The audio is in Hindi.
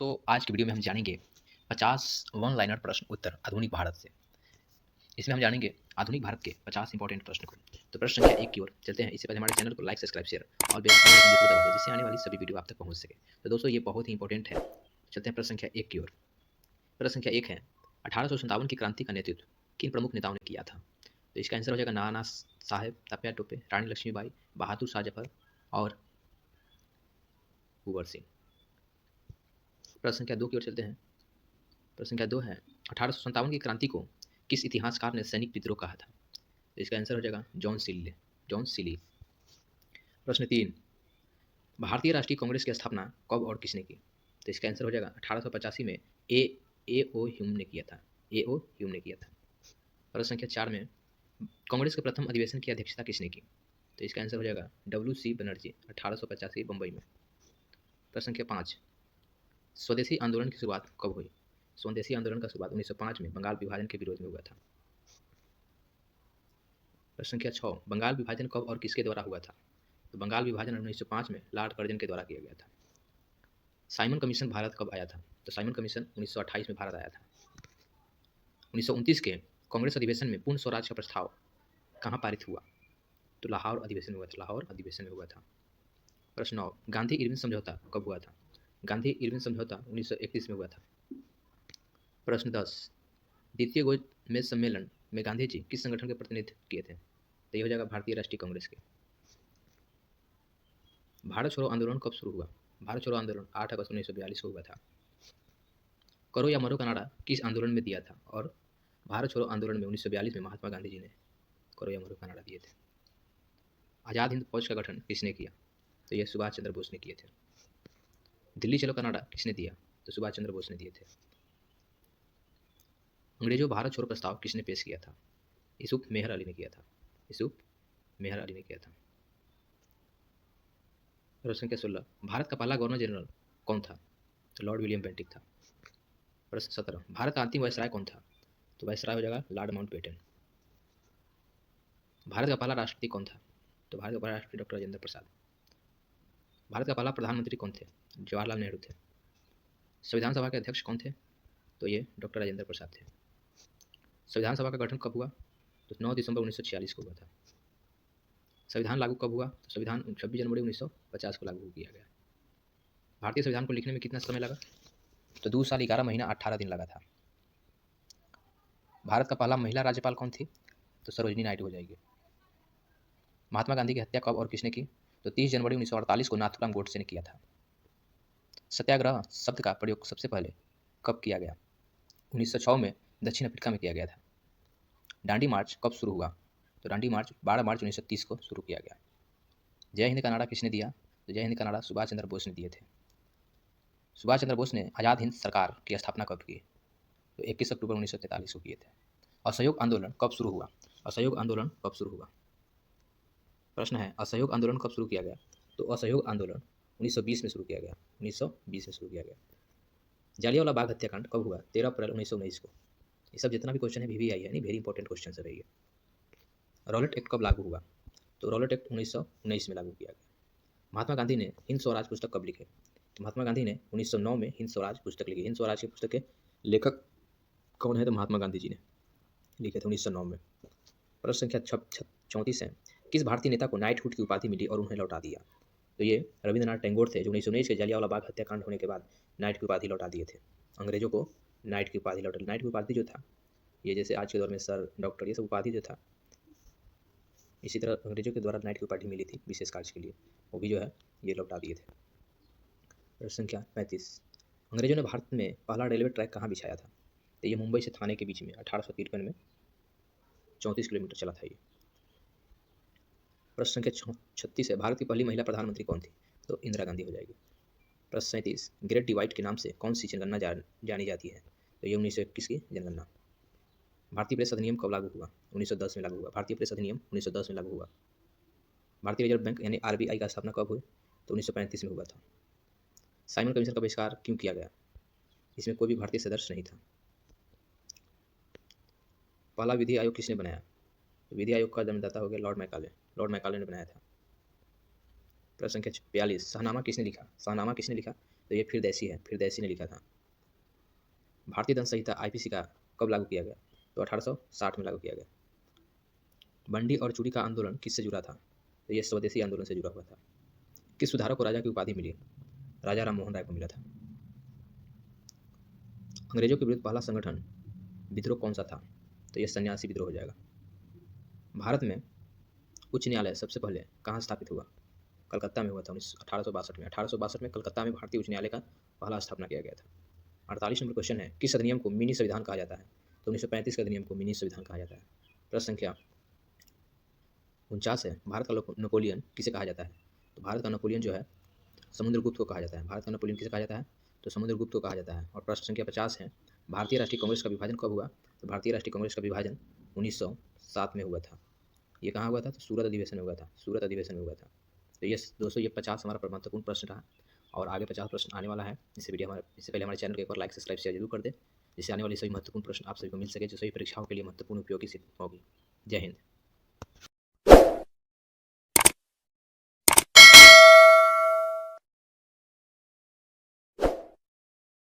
दोस्तों आज की वीडियो में हम जानेंगे 50 वन लाइनर प्रश्न उत्तर आधुनिक भारत से। इसमें हम जानेंगे आधुनिक भारत के 50 इंपॉर्टेंट प्रश्न को। तो प्रश्न संख्या 1 की ओर चलते हैं। इससे पहले हमारे चैनल को लाइक, सब्सक्राइब, शेयर और बेल आइकन जरूर दबा दें, जिससे आने वाली सभी वीडियो आप तक पहुंच सके। तो दोस्तों ये बहुत ही इंपॉर्टेंट है। चलते हैं प्रश्न संख्या 1 की ओर। प्रश्न संख्या 1 है 1857 की क्रांति का नेतृत्व किन प्रमुख नेताओं ने किया था? तो इसका आंसर हो जाएगा नाना साहेब, तात्या टोपे, रानी लक्ष्मीबाई, बहादुर शाह जफर और कुंवर सिंह। प्रश्न संख्या 2 की ओर चलते हैं। प्रश्न संख्या 2 है 1857 की क्रांति को किस इतिहासकार ने सैनिक विद्रोह कहा था? तो इसका आंसर हो जाएगा जॉन सिली। प्रश्न 3 भारतीय राष्ट्रीय कांग्रेस की स्थापना कब और किसने की? तो इसका आंसर हो जाएगा 1885 में ए ओ ह्यूम ने किया था। प्रश्न संख्या 4 में कांग्रेस के प्रथम अधिवेशन की अध्यक्षता किसने की? तो इसका आंसर हो जाएगा WC बनर्जी, 1885 बंबई में। प्रश्न संख्या 5 स्वदेशी आंदोलन की शुरुआत कब हुई? स्वदेशी आंदोलन का शुरुआत 1905 में बंगाल विभाजन के विरोध में हुआ था। प्रश्न संख्या 6 बंगाल विभाजन कब और किसके द्वारा हुआ था? तो बंगाल विभाजन 1905 में लॉर्ड कर्जन के द्वारा किया गया था। साइमन कमीशन भारत कब आया था? तो साइमन कमीशन 1928 में भारत आया था। 1929 के कांग्रेस अधिवेशन में पूर्ण स्वराज का प्रस्ताव कहाँ पारित हुआ? तो लाहौर अधिवेशन में हुआ था। प्रश्न 9 गांधी इरविन समझौता कब हुआ था? गांधी इरविन समझौता 1931 में हुआ था। प्रश्न 10 द्वितीय गोलमेज सम्मेलन में गांधी जी किस संगठन के प्रतिनिधित्व किए थे? तो ये हो जाएगा भारतीय राष्ट्रीय कांग्रेस के। भारत छोड़ो आंदोलन कब शुरू हुआ? भारत छोड़ो आंदोलन 8 अगस्त 1942 को हुआ था। करो या मरो का नारा किस आंदोलन में दिया था? और भारत छोड़ो आंदोलन में 1942 में महात्मा गांधी जी ने करो या मरो का नारा दिए थे। आज़ाद हिंद फौज का गठन किसने किया? तो यह सुभाष चंद्र बोस ने किए थे। दिल्ली चलो का नारा किसने दिया? तो सुभाष चंद्र बोस ने दिए थे। अंग्रेजों भारत छोड़ो प्रस्ताव किसने पेश किया था? यूसुफ मेहर अली ने किया था। प्रश्न संख्या 16 भारत का पहला गवर्नर जनरल कौन था? तो लॉर्ड विलियम बेंटिक था। प्रश्न 17 भारत का अंतिम वायसराय कौन था? तो वायसराय हो जाएगा लॉर्ड माउंटबेटन। भारत का पहला राष्ट्रपति कौन था? तो भारत का पहला राष्ट्रपति डॉक्टर राजेंद्र प्रसाद। भारत का पहला प्रधानमंत्री कौन थे? जवाहरलाल नेहरू थे। संविधान सभा के अध्यक्ष कौन थे? तो ये डॉक्टर राजेंद्र प्रसाद थे। संविधान सभा का गठन कब हुआ? तो 9 दिसंबर 1946 को हुआ था। संविधान लागू कब हुआ? तो संविधान 26 जनवरी 1950 को लागू किया गया। भारतीय संविधान को लिखने में कितना समय लगा? तो 2 साल 11 महीना 18 दिन लगा था। भारत का पहला महिला राज्यपाल कौन थी? तो सरोजिनी नायडू हो जाएगी। महात्मा गांधी की हत्या कब और किसने की? तो 30 जनवरी 1948 को नाथूराम गोडसे ने किया था। सत्याग्रह शब्द का प्रयोग सबसे पहले कब किया गया? 1906 में दक्षिण अफ्रीका में किया गया था। दांडी मार्च कब शुरू हुआ? तो दांडी मार्च 12 मार्च 1930 को शुरू किया गया। जय हिंद का नारा किसने दिया? तो जय हिंद का नारा सुभाष चंद्र बोस ने दिए थे। सुभाष चंद्र बोस ने आज़ाद हिंद सरकार की स्थापना कब की? तो 21 अक्टूबर 1943 को किए थे। असहयोग आंदोलन कब शुरू हुआ? प्रश्न है असहयोग आंदोलन कब शुरू किया गया? तो असहयोग आंदोलन 1920 में शुरू किया गया। जालियांवाला बाग हत्याकांड कब हुआ? 13 अप्रैल 1919 को। ये सब जितना भी क्वेश्चन है VVI है, यानी वेरी इंपॉर्टेंट क्वेश्चन है ये। रॉलेट एक्ट कब लागू हुआ? तो रॉलेट एक्ट 1919 में लागू किया गया। महात्मा गांधी ने हिंद स्वराज पुस्तक कब लिखे? तो महात्मा गांधी ने 1909 में हिंद स्वराज पुस्तक लिखी। हिंद स्वराज की पुस्तक के लेखक कौन है? तो महात्मा गांधी जी ने लिखे थे 1909 में। प्रश्न संख्या 34 है किस भारतीय नेता को नाइटहुड की उपाधि मिली और उन्हें लौटा दिया? तो ये रविंद्रनाथ टैगोर थे, जो 1919 के जालियांवाला बाग हत्याकांड होने के बाद नाइट की उपाधि लौटा दिए थे। अंग्रेजों को नाइट की उपाधि जो था, ये जैसे आज के दौर में सर, डॉक्टर, ये सब उपाधि जो था, इसी तरह अंग्रेजों के द्वारा नाइट की उपाधि मिली थी विशेष कार्य के लिए, वो भी जो है ये लौटा दिए थे। प्रश्न संख्या 35 अंग्रेजों ने भारत में पहला रेलवे ट्रैक कहाँ बिछाया था? तो ये मुंबई से थाने के बीच में 1853 में 34 किलोमीटर चला था ये। प्रश्न संख्या 36 है भारत की पहली महिला प्रधानमंत्री कौन थी? तो इंदिरा गांधी हो जाएगी। प्रश्न 37 ग्रेट डिवाइड के नाम से कौन सी जनगणना जानी जाती है? तो ये 1921 की जनगणना। भारतीय प्रेस अधिनियम कब लागू हुआ? 1910 में लागू हुआ। भारतीय रिजर्व बैंक यानी RBI का स्थापना कब हुई? तो 1935 में हुआ था। साइमन कमीशन का बहिष्कार क्यों किया गया? इसमें कोई भी भारतीय सदस्य नहीं था। पहला विधि आयोग किसने बनाया? तो विधि आयोग का जन्मदाता हो गया लॉर्ड मैकाले ने बनाया था। प्रश्न संख्या 42 शाहनामा किसने लिखा? तो ये फिरदैसी है, फिरदैसी ने लिखा था। भारतीय दंड संहिता आईपीसी का कब लागू किया गया? तो 1860 में लागू किया गया। बंडी और चूड़ी का आंदोलन किससे जुड़ा था? तो ये स्वदेशी आंदोलन से जुड़ा हुआ था। किस सुधारक को राजा की उपाधि मिली? राजा राम मोहन राय को मिला था। अंग्रेजों के विरुद्ध पहला संगठन विद्रोह कौन सा था? तो ये सन्यासी विद्रोह हो जाएगा। भारत में उच्च न्यायालय सबसे पहले कहाँ स्थापित हुआ? कलकत्ता में हुआ था 1862 में। 1862 में कलकत्ता में भारतीय उच्च न्यायालय का पहला स्थापना किया गया था। 48 नंबर क्वेश्चन है, किस अधिनियम को मिनी संविधान कहा जाता है? तो 1935 के अधिनियम को मिनी संविधान कहा जाता है। प्रश्न संख्या 49 है, भारत का नेपोलियन किसे कहा जाता है? तो भारत का नेपोलियन जो है समुद्रगुप्त को कहा जाता है। भारत का नेपोलियन किसे कहा जाता है? तो समुद्रगुप्त को कहा जाता है। और प्रश्न संख्या 50 है, भारतीय राष्ट्रीय कांग्रेस का विभाजन कब हुआ? तो भारतीय राष्ट्रीय कांग्रेस का विभाजन 1907 में हुआ था। ये कहाँ हुआ था? तो सूरत अधिवेशन में हुआ था। सूरत अधिवेशन में हुआ था। तो ये दोस्तों, ये 50 हमारा महत्वपूर्ण प्रश्न रहा और आगे 50 प्रश्न आने वाला है। इससे पहले हमारे चैनल को एक बार लाइक सब्सक्राइब शेयर जरूर कर दें, जिससे आने वाली सभी महत्वपूर्ण प्रश्न आप सभी को मिल सके, जो सभी परीक्षाओं के लिए महत्वपूर्ण उपयोगी सिद्ध होगी। जय हिंद।